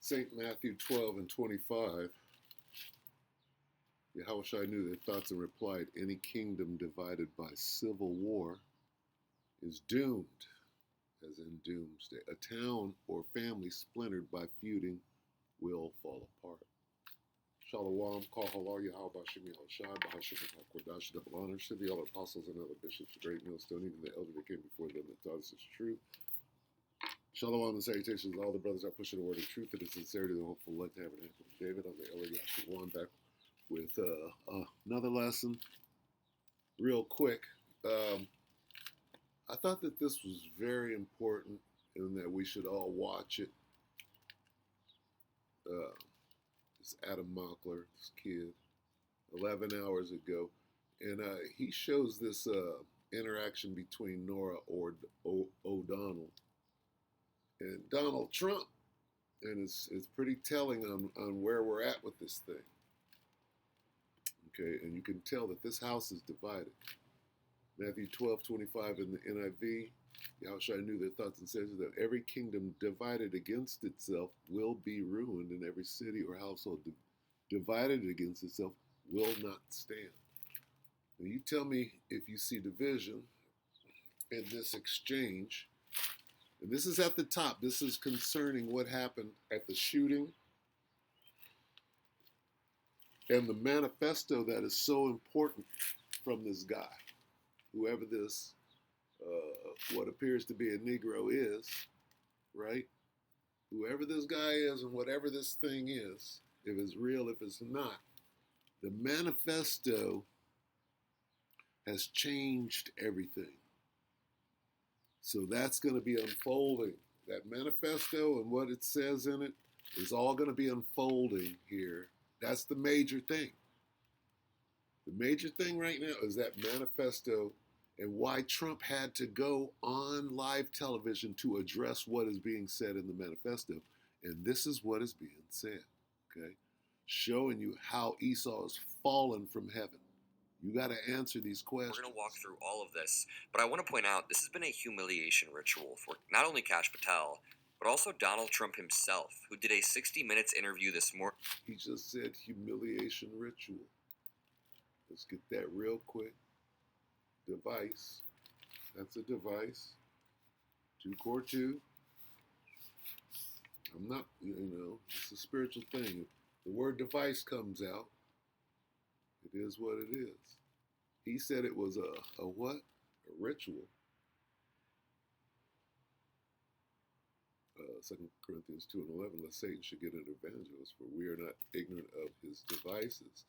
St. Matthew 12 and 25, Yahushua knew their thoughts and replied, any kingdom divided by civil war is doomed, as in doomsday. A town or family splintered by feuding will fall apart. Shalom, Kahalar, Yahweh, Shemi, Hoshai, Bahashim, Hakodash, double honor to the other apostles and other bishops, the great millstone, even the elder that came before them that taught us is true. Shalom and salutations to all the brothers that push the word of truth and the sincerity of the hopeful light tabernacle of David. I'm the elder Yahshua back with another lesson. Real quick, I thought that this was very important and that we should all watch it. It's Adam Mockler, this kid, 11 hours ago, and he shows this interaction between Nora O'Donnell and Donald Trump, and it's pretty telling on where we're at with this thing. Okay, and you can tell that this house is divided. Matthew 12:25 in the NIV, Yahushua knew their thoughts and says that every kingdom divided against itself will be ruined, and every city or household divided against itself will not stand. Now you tell me if you see division in this exchange, and this is at the top. This is concerning what happened at the shooting and the manifesto that is so important from this guy, whoever this, what appears to be a Negro is, right? Whoever this guy is and whatever this thing is, if it's real, if it's not, the manifesto has changed everything. So that's going to be unfolding. That manifesto and what it says in it is all going to be unfolding here. That's the major thing. The major thing right now is that manifesto and why Trump had to go on live television to address what is being said in the manifesto. And this is what is being said, okay? Showing you how Esau has fallen from heaven. You got to answer these questions. We're going to walk through all of this, but I want to point out this has been a humiliation ritual for not only Kash Patel, but also Donald Trump himself, who did a 60 Minutes interview this morning. He just said humiliation ritual. Let's get that real quick. Device. That's a device. 2 Core 2. I'm not, it's a spiritual thing. The word device comes out. It is what it is. He said it was a what? A ritual. 2 Corinthians 2 and 11, lest Satan should get an advantage of us, for we are not ignorant of his devices.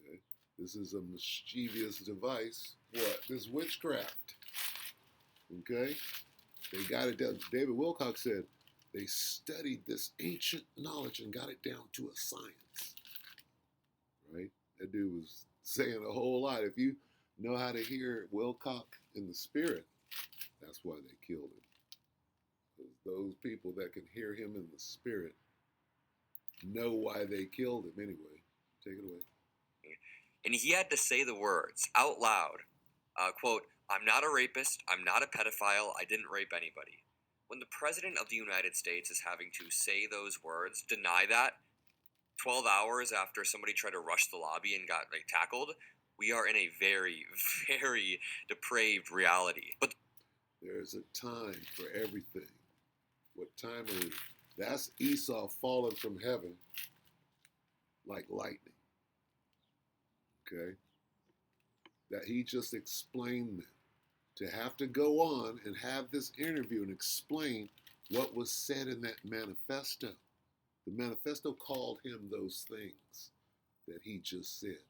Okay? This is a mischievous device. What? This witchcraft. Okay? They got it down. David Wilcox said they studied this ancient knowledge and got it down to a science. Right? That dude was saying a whole lot. If you know how to hear Wilcox in the spirit, that's why they killed him. Those people that can hear him in the spirit know why they killed him anyway. Take it away. And he had to say the words out loud, quote, "I'm not a rapist, I'm not a pedophile, I didn't rape anybody." When the President of the United States is having to say those words, deny that, 12 hours after somebody tried to rush the lobby and got tackled, we are in a very, very depraved reality. But there's a time for everything. What time is it? That's Esau falling from heaven like lightning. Okay? That he just explained that. To have to go on and have this interview and explain what was said in that manifesto. The manifesto called him those things that he just said.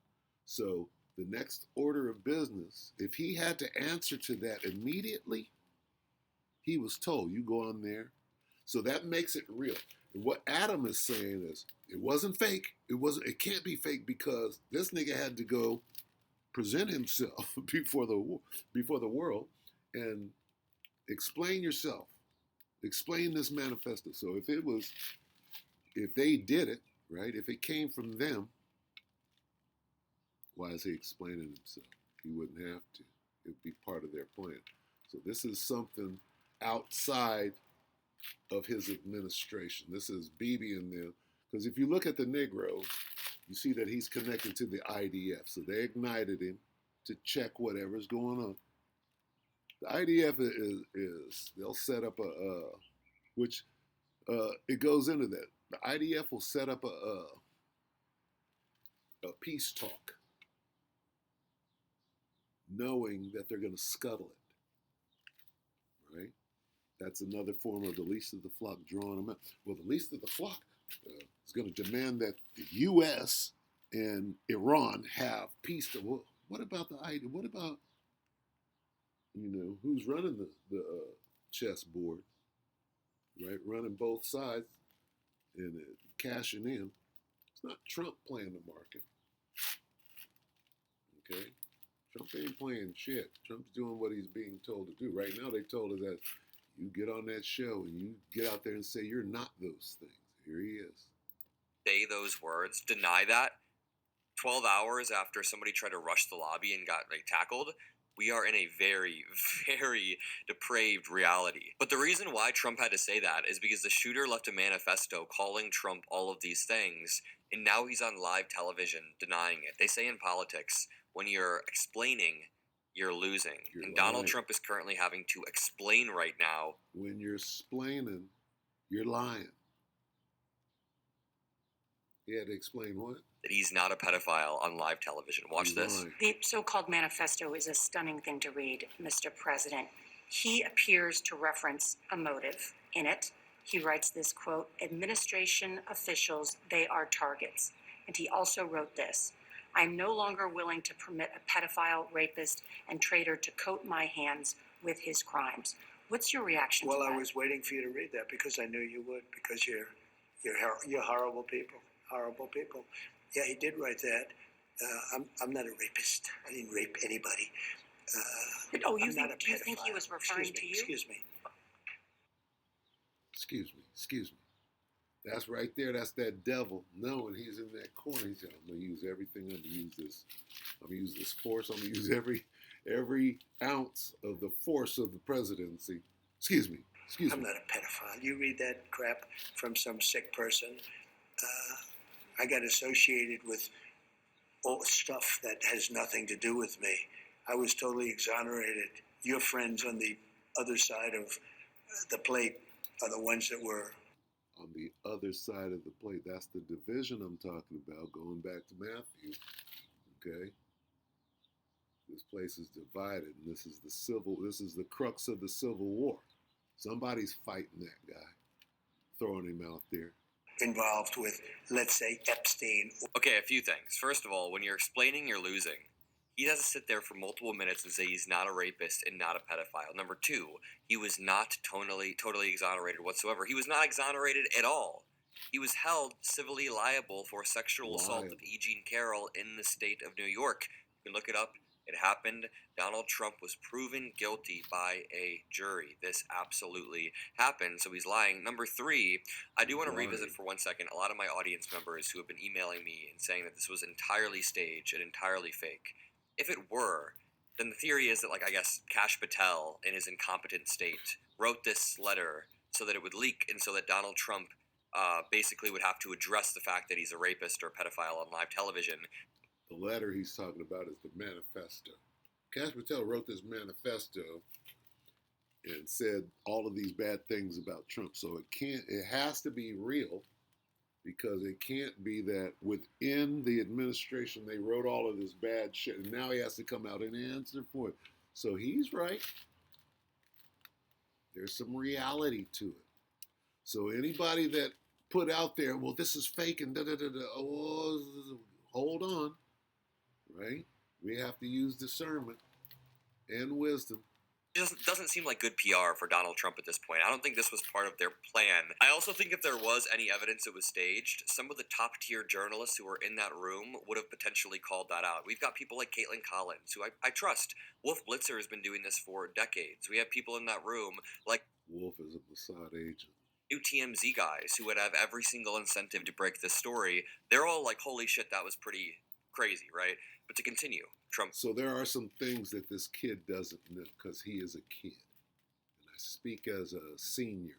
So the next order of business, if he had to answer to that immediately, he was told, you go on there. So that makes it real. And what Adam is saying is, it wasn't fake. It can't be fake because this nigga had to go present himself before the world and explain yourself. Explain this manifesto. So if they did it, right, if it came from them, why is he explaining himself? He wouldn't have to. It would be part of their plan. So this is something outside of his administration. This is Bibi and them. Because if you look at the Negroes, you see that he's connected to the IDF. So they ignited him to check whatever's going on. The IDF is they'll set up which it goes into that. The IDF will set up a peace talk, knowing that they're going to scuttle it, right? That's another form of the least of the flock drawing them out. Well, the least of the flock is going to demand that the U.S. and Iran have peace. Well, what about the idea? What about, who's running the chessboard, right? Running both sides and cashing in. It's not Trump playing the market, okay? Trump ain't playing shit. Trump's doing what he's being told to do. Right now, they told us that you get on that show and you get out there and say you're not those things. Here he is. Say those words, deny that. 12 hours after somebody tried to rush the lobby and got tackled, we are in a very, very depraved reality. But the reason why Trump had to say that is because the shooter left a manifesto calling Trump all of these things, and now he's on live television denying it. They say in politics, when you're explaining, you're losing. You're and Donald lying. Trump is currently having to explain right now. When you're explaining, you're lying. He had to explain what? That he's not a pedophile on live television. Watch this. The so-called manifesto is a stunning thing to read, Mr. President. He appears to reference a motive in it. He writes this quote, administration officials, they are targets. And he also wrote this, I am no longer willing to permit a pedophile, rapist, and traitor to coat my hands with his crimes. What's your reaction to that? Well, I was waiting for you to read that because I knew you would, because you're horrible people. Horrible people. Yeah, he did write that. I'm not a rapist. I didn't rape anybody. Do you think he was referring to you? Excuse me. Excuse me. That's right there. That's that devil knowing he's in that corner. He's saying, I'm going to use everything. I'm going to use this. I'm going to use this force. I'm going to use every ounce of the force of the presidency. Excuse me. I'm not a pedophile. You read that crap from some sick person. I got associated with all stuff that has nothing to do with me. I was totally exonerated. Your friends on the other side of the plate are the ones that were... On the other side of the plate. That's the division I'm talking about, going back to Matthew. Okay? This place is divided, and this is the crux of the Civil War. Somebody's fighting that guy, throwing him out there. Involved with, let's say, Epstein. Okay, a few things. First of all, when you're explaining, you're losing. He has to sit there for multiple minutes and say he's not a rapist and not a pedophile. Number two, he was not totally exonerated whatsoever. He was not exonerated at all. He was held civilly liable for sexual assault of E. Jean Carroll in the state of New York. You can look it up. It happened. Donald Trump was proven guilty by a jury. This absolutely happened, so he's lying. Number three, I do want to revisit for 1 second a lot of my audience members who have been emailing me and saying that this was entirely staged and entirely fake. If it were, then the theory is that, I guess, Kash Patel, in his incompetent state, wrote this letter so that it would leak and so that Donald Trump basically would have to address the fact that he's a rapist or a pedophile on live television. The letter he's talking about is the manifesto. Kash Patel wrote this manifesto and said all of these bad things about Trump. So it has to be real, because it can't be that within the administration they wrote all of this bad shit and now he has to come out and answer for it. So he's right. There's some reality to it. So anybody that put out there, well, this is fake and oh, hold on. Right? We have to use discernment and wisdom. It doesn't seem like good PR for Donald Trump at this point. I don't think this was part of their plan. I also think if there was any evidence it was staged, some of the top-tier journalists who were in that room would have potentially called that out. We've got people like Caitlin Collins, who I trust. Wolf Blitzer has been doing this for decades. We have people in that room like... Wolf is a Mossad agent. New TMZ guys who would have every single incentive to break this story. They're all like, holy shit, that was pretty crazy, right? But to continue, Trump... So there are some things that this kid doesn't know because he is a kid. And I speak as a senior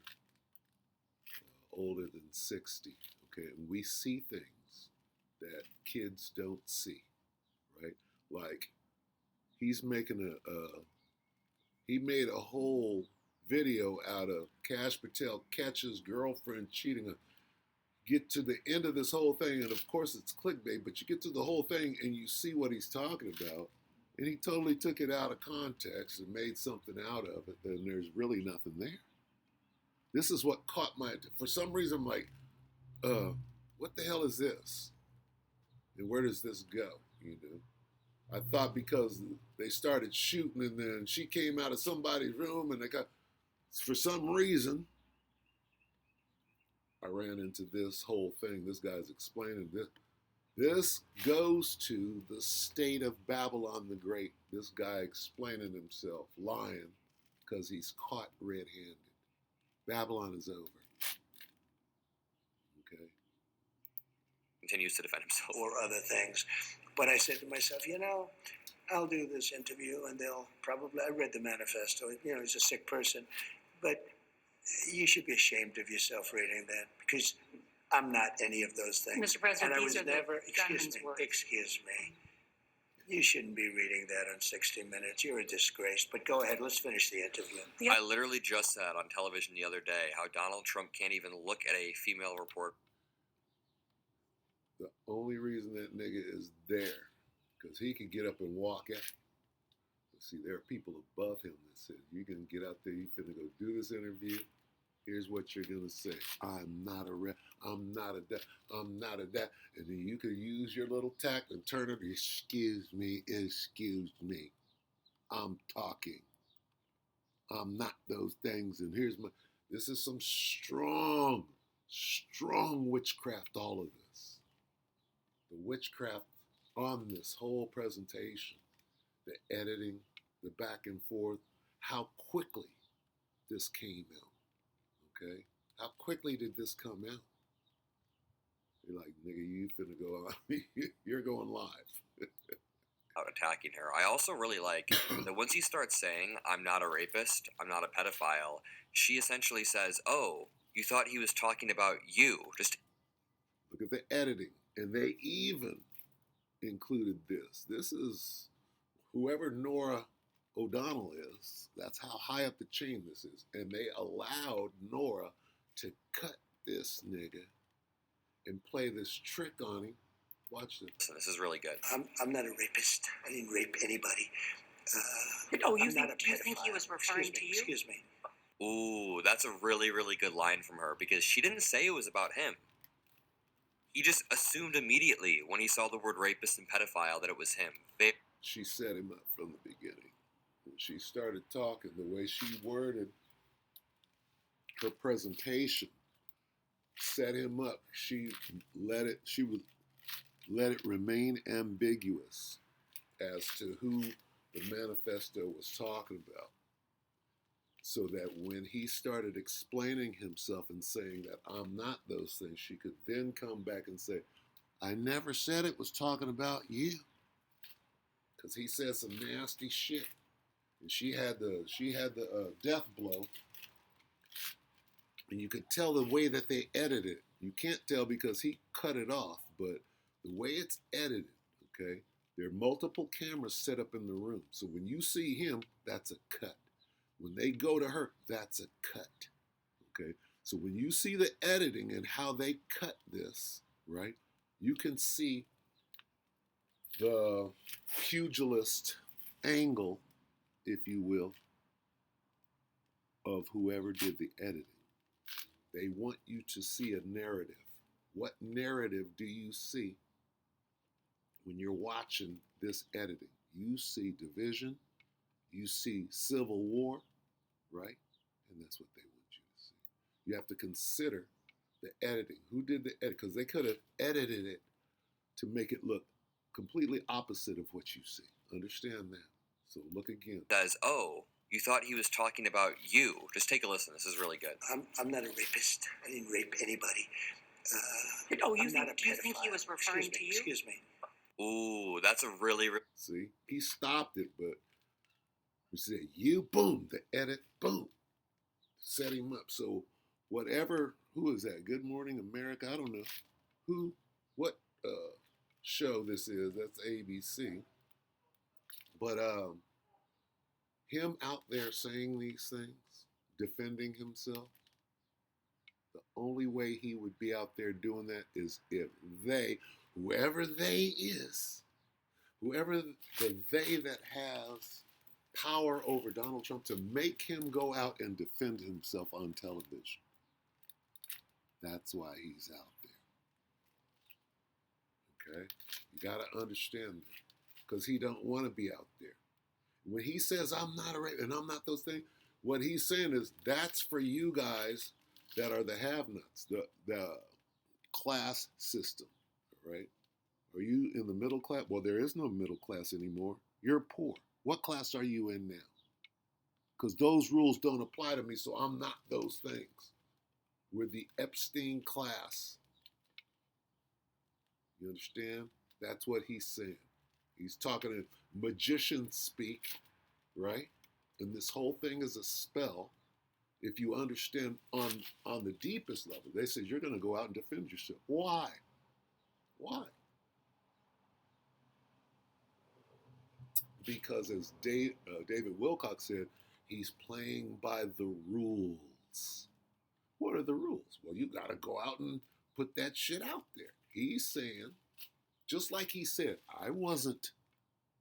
older than 60. Okay, and we see things that kids don't see, right? Like he's making he made a whole video out of Kash Patel catches girlfriend cheating. Get to the end of this whole thing, and of course it's clickbait, but you get to the whole thing and you see what he's talking about, and he totally took it out of context and made something out of it, then there's really nothing there. This is what caught my, for some reason, I'm like, what the hell is this? And where does this go? You know, I thought because they started shooting and then she came out of somebody's room and they got, for some reason, I ran into this whole thing. This guy's explaining this. This goes to the state of Babylon the Great. This guy explaining himself, lying, because he's caught red-handed. Babylon is over. Okay. Continues to defend himself. or other things. But I said to myself, I'll do this interview and they'll probably, I read the manifesto, he's a sick person, but you should be ashamed of yourself reading that because I'm not any of those things. Mr. President, and I these was are never, the gunman's words. excuse me. You shouldn't be reading that on 60 Minutes. You're a disgrace. But go ahead, let's finish the interview. Yep. I literally just said on television the other day how Donald Trump can't even look at a female reporter. The only reason that nigga is there, because he can get up and walk out. See, there are people above him that said, you can get out there, you finna go do this interview. Here's what you're gonna say. I'm not a rep, I'm not a that, I'm not a that. And then you can use your little tact and turn it, excuse me, I'm talking. I'm not those things. And this is some strong witchcraft, all of this. The witchcraft on this whole presentation, the editing, the back and forth, how quickly this came out, okay? How quickly did this come out? You're like, nigga, you finna go on, you're going live. Out attacking her. I also really like that once he starts saying, I'm not a rapist, I'm not a pedophile, she essentially says, oh, you thought he was talking about you. Just look at the editing. And they even included this. This is whoever Nora O'Donnell is. That's how high up the chain this is. And they allowed Nora to cut this nigga and play this trick on him. Watch this. this is really good. I'm not a rapist. I didn't rape anybody. You think he was referring to you? Excuse me. Ooh, that's a really, really good line from her because she didn't say it was about him. He just assumed immediately when he saw the word rapist and pedophile that it was him. She set him up from the beginning. When she started talking, the way she worded her presentation set him up. She would let it remain ambiguous as to who the manifesto was talking about. So that when he started explaining himself and saying that I'm not those things, she could then come back and say, I never said it was talking about you. Because he said some nasty shit. And she had the death blow. And you could tell the way that they edited it. You can't tell because he cut it off, but the way it's edited, okay, there are multiple cameras set up in the room. So when you see him, that's a cut. When they go to her, that's a cut, okay? So when you see the editing and how they cut this, right, you can see the pugilist angle, if you will, of whoever did the editing. They want you to see a narrative. What narrative do you see when you're watching this editing? You see division, you see civil war, right? And that's what they want you to see. You have to consider the editing. Who did the edit? Because they could have edited it to make it look completely opposite of what you see. Understand that. So look again. Says, oh, you thought he was talking about you. Just take a listen. This is really good. I'm not a rapist. I didn't rape anybody. Do you think he was referring to you? Excuse me. Ooh, that's a really... See, he stopped it, but we said, you, boom, the edit, boom, set him up. So whatever who is that? Good Morning America? I don't know what show this is. That's ABC. But him out there saying these things, defending himself, the only way he would be out there doing that is if whoever they is, whoever the they that has power over Donald Trump, to make him go out and defend himself on television. That's why he's out there. Okay? You got to understand that. Because he don't want to be out there. When he says, I'm not a rapist and I'm not those things, what he's saying is that's for you guys that are the have-nots, the class system, right? Are you in the middle class? Well, there is no middle class anymore. You're poor. What class are you in now? Because those rules don't apply to me, so I'm not those things. We're the Epstein class. You understand? That's what he's saying. He's talking in magician speak, right? And this whole thing is a spell. If you understand on the deepest level, they say you're going to go out and defend yourself. Why? Why? Because as David Wilcox said, he's playing by the rules. What are the rules? Well, you got to go out and put that shit out there. He's saying, just like he said, I wasn't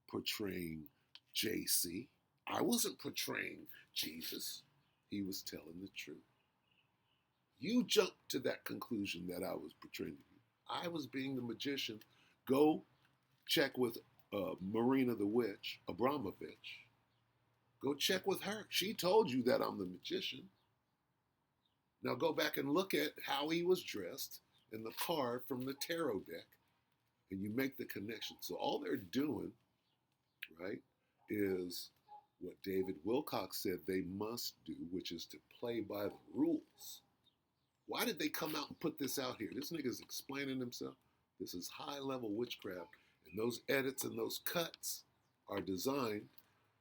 portraying JC. I wasn't portraying Jesus. He was telling the truth. You jumped to that conclusion that I was portraying you. I was being the magician. Go check with Marina the Witch, Abramovich. Go check with her. She told you that I'm the magician. Now go back and look at how he was dressed in the card from the tarot deck, and you make the connection. So all they're doing, right, is what David Wilcox said they must do, which is to play by the rules. Why did they come out and put this out here? This nigga's explaining himself. This is high-level witchcraft, and those edits and those cuts are designed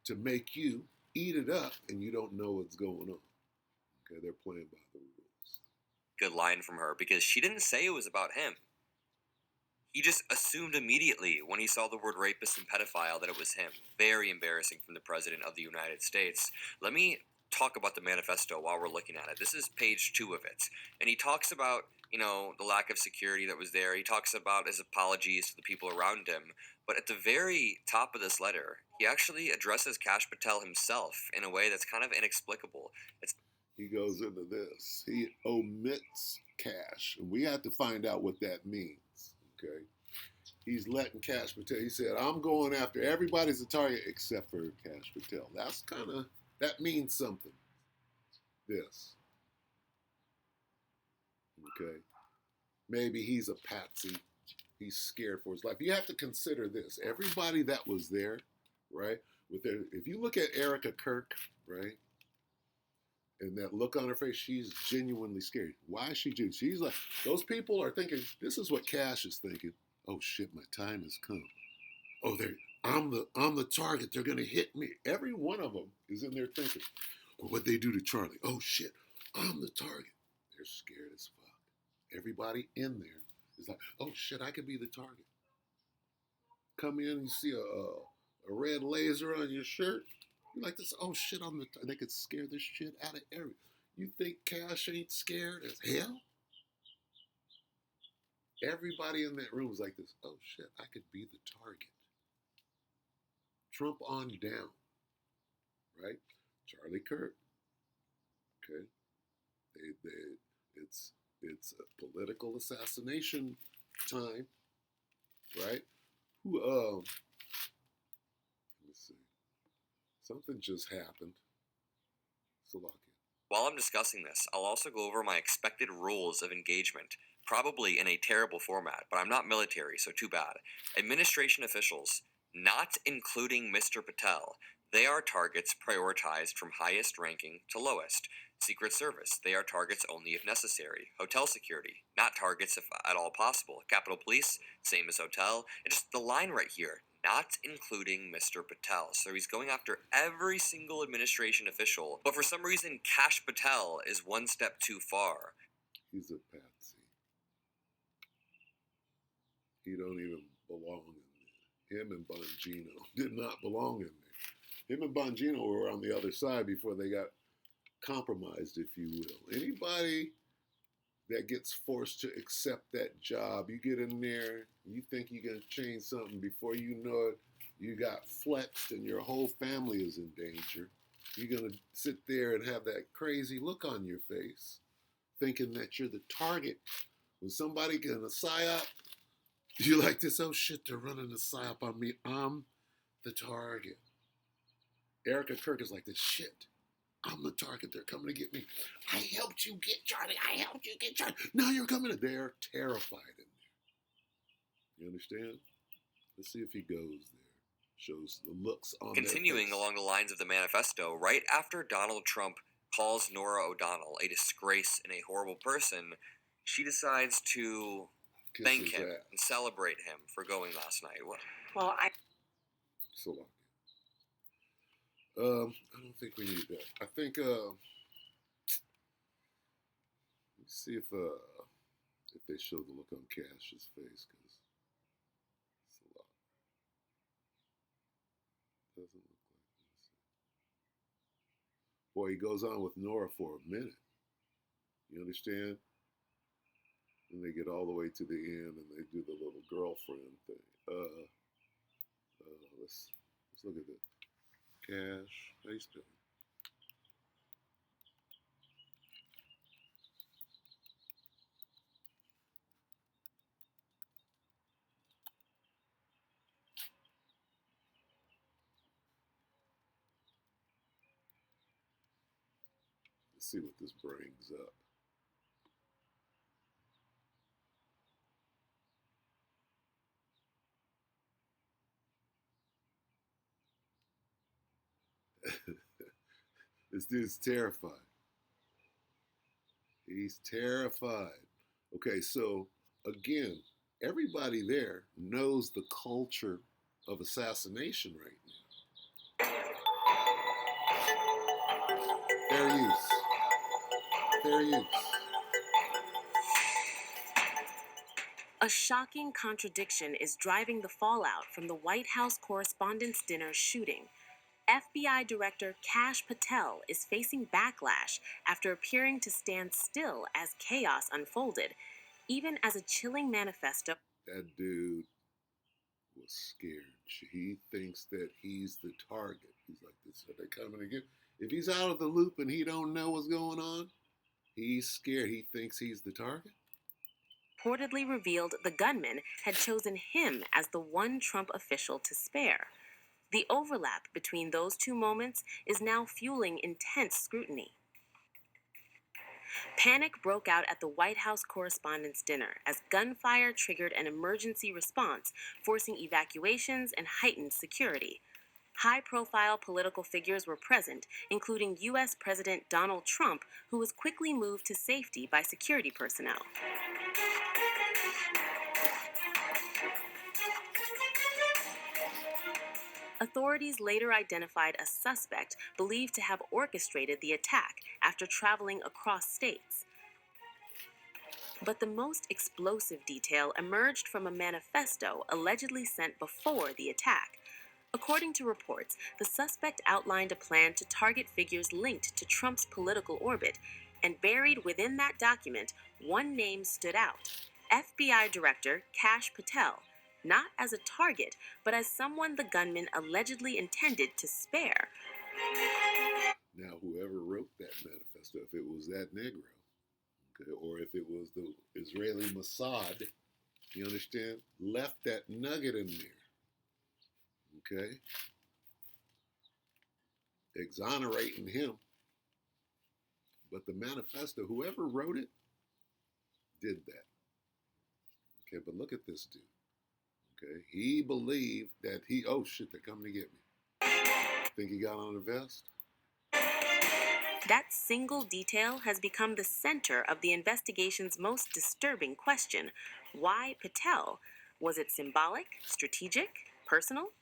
to make you eat it up, and you don't know what's going on. Okay, they're playing by the rules. Good line from her, because she didn't say it was about him. He just assumed immediately when he saw the word rapist and pedophile that it was him. Very embarrassing from the President of the United States. Let me talk about the manifesto while we're looking at it. This is page 2 of it. And he talks about, the lack of security that was there. He talks about his apologies to the people around him. But at the very top of this letter, he actually addresses Kash Patel himself in a way that's kind of inexplicable. He goes into this. He omits Kash. And we have to find out what that means. Okay? He's letting Kash Patel. He said, I'm going after everybody's a target except for Kash Patel. That's that means something. This. Okay? Maybe he's a patsy. He's scared for his life. You have to consider this. Everybody that was there, right? If you look at Erica Kirk, right? And that look on her face, she's genuinely scared. Why is she doing? She's like, those people are thinking, this is what Kash is thinking. Oh shit, my time has come. Oh, I'm the target. They're gonna hit me. Every one of them is in there thinking, well, what'd they do to Charlie? Oh shit, I'm the target. They're scared as fuck. Everybody in there is like, oh shit, I could be the target. Come in and you see a red laser on your shirt. You're like this, oh shit, they could scare the shit out of everyone. You think Kash ain't scared as hell? Everybody in that room is like this, oh shit, I could be the target. Trump on down, right? Charlie Kirk, okay? It's a political assassination time, right? Let me see. Something just happened. Salakia. While I'm discussing this, I'll also go over my expected rules of engagement, probably in a terrible format, but I'm not military, so too bad. Administration officials, not including Mr. Patel, they are targets prioritized from highest ranking to lowest. Secret Service, they are targets only if necessary. Hotel security, not targets if at all possible. Capitol Police, same as hotel. And just the line right here, not including Mr. Patel. So he's going after every single administration official, but for some reason, Kash Patel is one step too far. He's a patsy. He don't even belong in there. Him and Bongino did not belong in there. Him and Bongino were on the other side before they got compromised, if you will. Anybody that gets forced to accept that job, you get in there, you think you're going to change something, before you know it, you got flexed and your whole family is in danger. You're going to sit there and have that crazy look on your face, thinking that you're the target. When somebody gets a psyop, you like this, oh shit, they're running a psyop on me. I'm the target. Erica Kirk is like this, shit, I'm the target. They're coming to get me. I helped you get Charlie. I helped you get Charlie. Now you're coming in. They're terrified in there. You understand? Let's see if he goes there. Shows the looks on Continuing along the lines of the manifesto, right after Donald Trump calls Norah O'Donnell a disgrace and a horrible person, she decides to thank him and celebrate him for going last night. Well, So long. I don't think we need that. I think let's see if they show the look on Cash's face, because it's a lot. Doesn't look like this. Boy, he goes on with Nora for a minute. You understand? And they get all the way to the end, and they do the little girlfriend thing. Let's look at this. Cash, how you spell it? Let's see what this brings up. This dude's terrified. He's terrified. Okay, so again, everybody there knows the culture of assassination right now. Fair use. Fair use. A shocking contradiction is driving the fallout from the White House Correspondents' Dinner shooting. FBI Director Kash Patel is facing backlash after appearing to stand still as chaos unfolded, even as a chilling manifesto. That dude was scared. He thinks that he's the target. He's like, this, are they coming again? If he's out of the loop and he don't know what's going on, he's scared. He thinks he's the target. Reportedly revealed the gunman had chosen him as the one Trump official to spare. The overlap between those two moments is now fueling intense scrutiny. Panic broke out at the White House Correspondents' Dinner as gunfire triggered an emergency response, forcing evacuations and heightened security. High-profile political figures were present, including U.S. President Donald Trump, who was quickly moved to safety by security personnel. Authorities later identified a suspect believed to have orchestrated the attack after traveling across states. But the most explosive detail emerged from a manifesto allegedly sent before the attack. According to reports, the suspect outlined a plan to target figures linked to Trump's political orbit, and buried within that document, one name stood out: FBI Director Kash Patel, not as a target, but as someone the gunman allegedly intended to spare. Now, whoever wrote that manifesto, if it was that Negro, okay, or if it was the Israeli Mossad, you understand, left that nugget in there, okay, exonerating him. But the manifesto, whoever wrote it, did that. Okay, but look at this dude. Okay, he believed that oh shit, they're coming to get me. Think he got on a vest? That single detail has become the center of the investigation's most disturbing question. Why Patel? Was it symbolic, strategic, personal?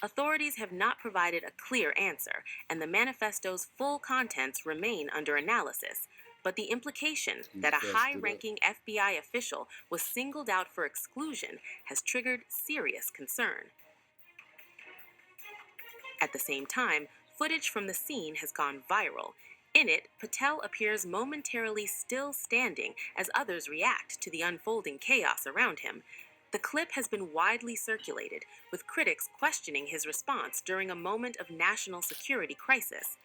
Authorities have not provided a clear answer, and the manifesto's full contents remain under analysis. But the implication He that a fessed high it up. ranking FBI official was singled out for exclusion has triggered serious concern. At the same time, footage from the scene has gone viral. In it, Patel appears momentarily still standing as others react to the unfolding chaos around him. The clip has been widely circulated, with critics questioning his response during a moment of national security crisis.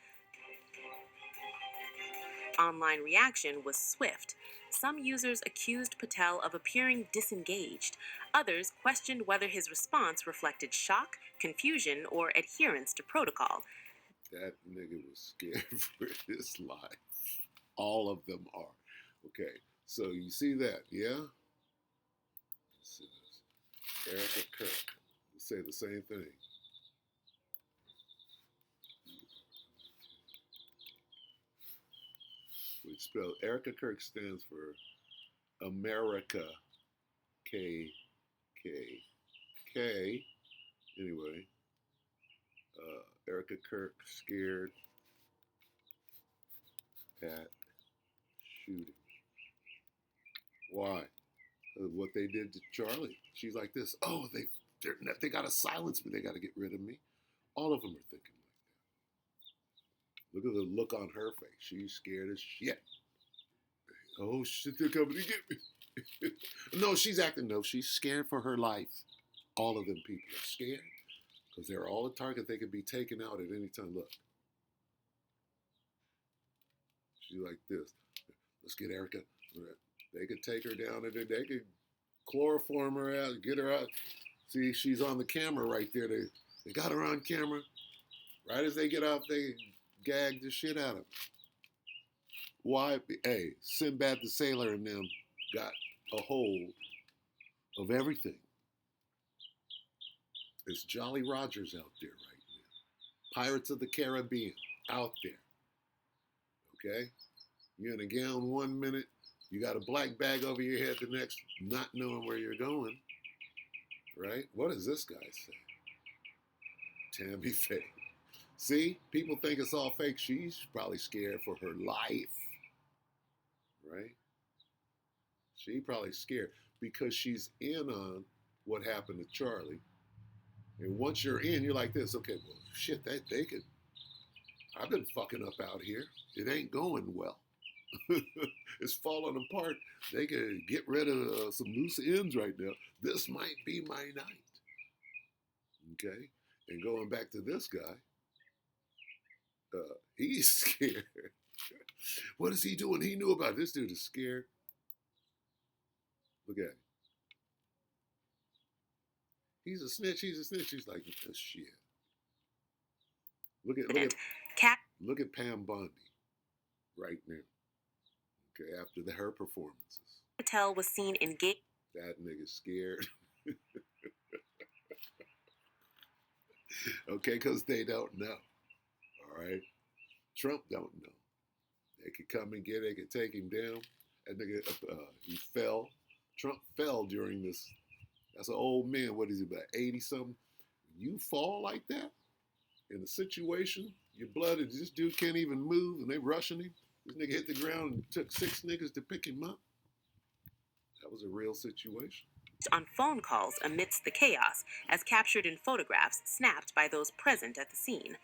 Online reaction was swift. Some users accused Patel of appearing disengaged. Others questioned whether his response reflected shock, confusion, or adherence to protocol. That nigga was scared for his life. All of them are. Okay, so you see that, yeah? This is Erica Kirk. Say the same thing. We spell Erica Kirk stands for America. K K K. Anyway, Erica Kirk scared at shooting. Why? What they did to Charlie. She's like this. Oh, they got to silence me. They got to get rid of me. All of them are thinking like that. Look at the look on her face. She's scared as shit. Oh shit, they're coming to get me. No, she's acting. No, she's scared for her life. All of them people are scared because they're all a target. They could be taken out at any time. Look, she's like this. Let's get Erica. They could take her down and they could chloroform her out, get her out. See, she's on the camera right there. They got her on camera. Right as they get out, they gag the shit out of her. Why? Hey, Sinbad the Sailor and them got a hold of everything. It's Jolly Rogers out there right now. Pirates of the Caribbean out there. Okay? You're in a gown 1 minute. You got a black bag over your head the next, not knowing where you're going. Right? What does this guy say? Tammy Faye. See? People think it's all fake. She's probably scared for her life. Right? She probably scared because she's in on what happened to Charlie. And once you're in, you're like this. Okay, well, shit, they could. I've been fucking up out here. It ain't going well. It's falling apart. They could get rid of some loose ends right now. This might be my night. Okay? And going back to this guy, he's scared. What is he doing? He knew about it. This dude is scared. Look at him. He's a snitch. He's a snitch. He's like, oh, shit. Look at Pam Bondi right now. Okay, after her performances. Patel was seen engaged. That nigga's scared. Okay, because they don't know. All right? Trump don't know. They could come and they could take him down. That nigga, he fell. Trump fell during this. That's an old man. What is he, about 80-something? You fall like that in a situation, your blood, this dude can't even move, and they rushing him. This nigga hit the ground and took 6 niggas to pick him up. That was a real situation. On phone calls amidst the chaos, as captured in photographs snapped by those present at the scene.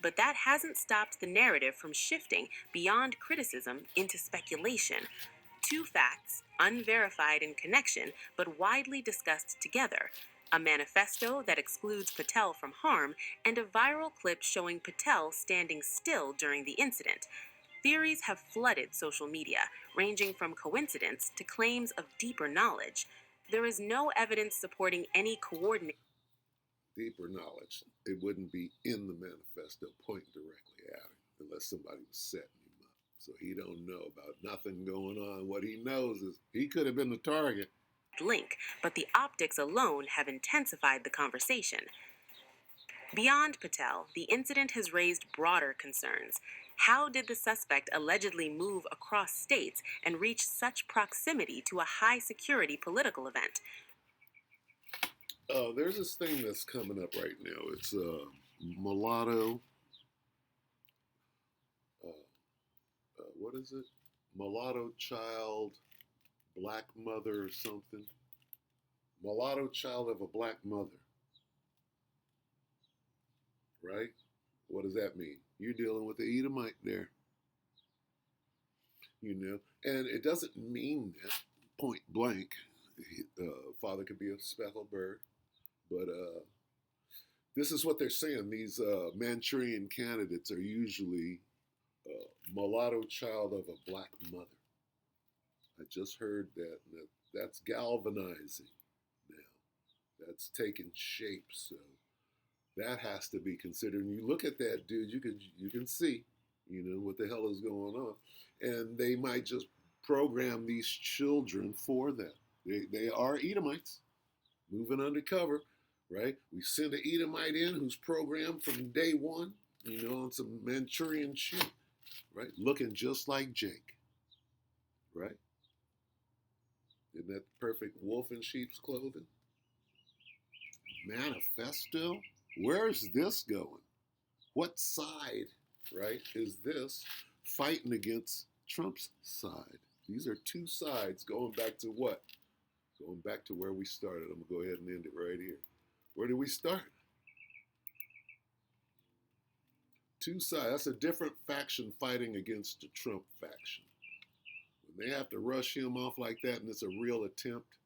But that hasn't stopped the narrative from shifting beyond criticism into speculation. Two facts, unverified in connection, but widely discussed together. A manifesto that excludes Patel from harm, and a viral clip showing Patel standing still during the incident. Theories have flooded social media, ranging from coincidence to claims of deeper knowledge. There is no evidence supporting any coordination. Deeper knowledge. It wouldn't be in the manifesto pointing directly at him unless somebody was setting him up. So he don't know about nothing going on. What he knows is he could have been the target. Link, but the optics alone have intensified the conversation. Beyond Patel, the incident has raised broader concerns. How did the suspect allegedly move across states and reach such proximity to a high-security political event? There's this thing that's coming up right now. It's mulatto. What what is it? Mulatto child, black mother or something. Mulatto child of a black mother, right? What does that mean? You're dealing with the Edomite there, and it doesn't mean that point blank. Father could be a speckled bird, but this is what they're saying. These Manchurian candidates are usually mulatto child of a black mother. I just heard that, and that's galvanizing now. That's taking shape, so that has to be considered. And you look at that dude, you can see, what the hell is going on, and they might just program these children for that. They are Edomites, moving undercover, right? We send an Edomite in who's programmed from day one, on some Manchurian shit, right? Looking just like Jake, right? Isn't that the perfect wolf in sheep's clothing? Manifesto? Where's this going? What side, right, is this fighting against Trump's side? These are two sides going back to what? Going back to where we started. I'm going to go ahead and end it right here. Where did we start? Two sides. That's a different faction fighting against the Trump faction. When they have to rush him off like that and it's a real attempt,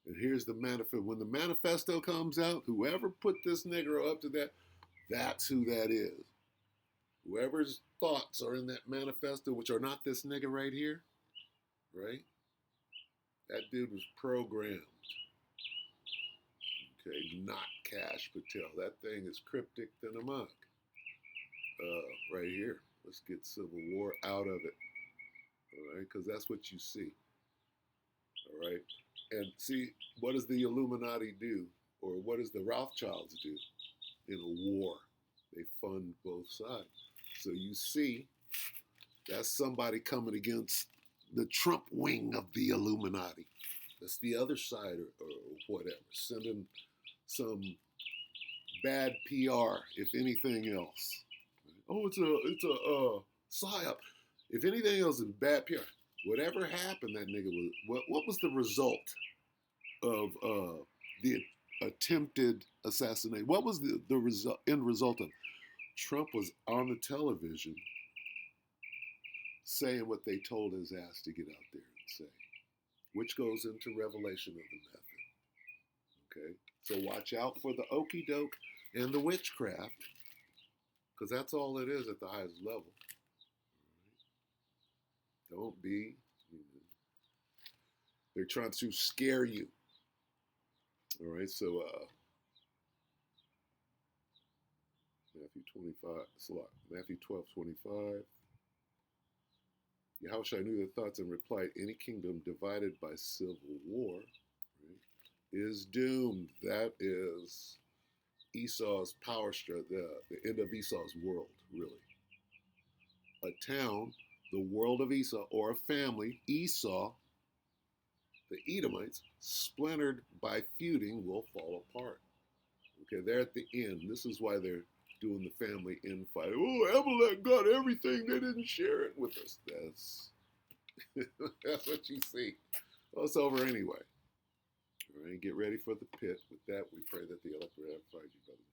and here's the manifesto. When the manifesto comes out, whoever put this Negro up to that, that's who that is. Whoever's thoughts are in that manifesto, which are not this nigga right here, right? That dude was programmed. Okay, not Cash Patel. That thing is cryptic than a monk. Right here. Let's get Civil War out of it. All right, because that's what you see. All right. And see, what does the Illuminati do? Or what does the Rothschilds do in a war? They fund both sides. So you see, that's somebody coming against the Trump wing of the Illuminati. That's the other side or whatever, sending some bad PR, if anything else. Oh, it's a psyop. If anything else is bad PR. Whatever happened, that nigga was. What was the result of the attempted assassination? What was the end result of? Trump was on the television saying what they told his ass to get out there and say, which goes into revelation of the method. Okay, so watch out for the okey doke and the witchcraft, because that's all it is at the highest level. Don't be. They're trying to scare you. All right, so Matthew 12:25. Yahushua knew the thoughts and replied, any kingdom divided by civil war, right, is doomed. That is Esau's power struggle, the end of Esau's world, really. A town, the world of Esau, or a family, Esau, the Edomites, splintered by feuding, will fall apart. Okay, they're at the end. This is why they're doing the family infight. Oh, Amalek got everything. They didn't share it with us. That's what you see. Well, it's over anyway. All right, get ready for the pit. With that, we pray that the elect will edify you, brothers.